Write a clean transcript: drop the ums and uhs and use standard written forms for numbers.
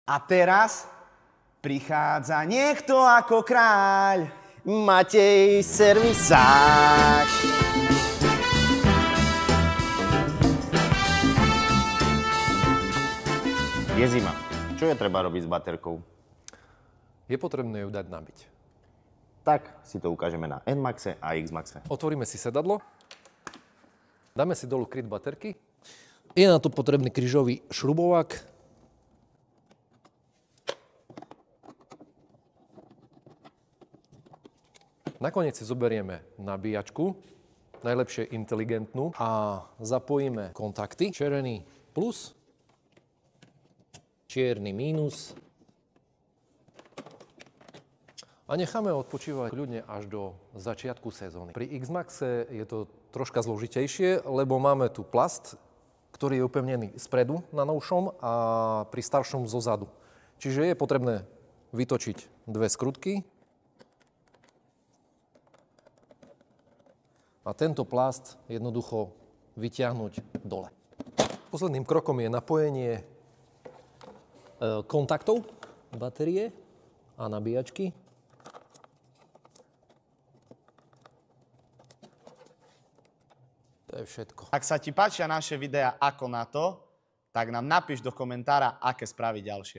A teraz prichádza niekto ako kráľ. Matej servisák. Je zima. Čo je treba robiť s baterkou? Je potrebné ju dať nabiť. Tak si to ukážeme na NMAXe a XMAXe. Otvoríme si sedadlo. Dáme si dolu kryt baterky. Je na to potrebný krížový šrubovák. Nakoniec si zoberieme nabíjačku, najlepšie inteligentnú, a zapojíme kontakty. Červený plus, čierny mínus. A necháme odpočívať kľudne až do začiatku sezóny. Pri XMAXe je to troška zložitejšie, lebo máme tu plast, ktorý je upevnený spredu na novšom a pri staršom zozadu. Čiže je potrebné vytočiť dve skrutky a tento plast jednoducho vyťahnuť dole. Posledným krokom je napojenie kontaktov batérie a nabíjačky. To je všetko. Ak sa ti páčia naše videá ako na to, tak nám napíš do komentára, aké spraviť ďalšie.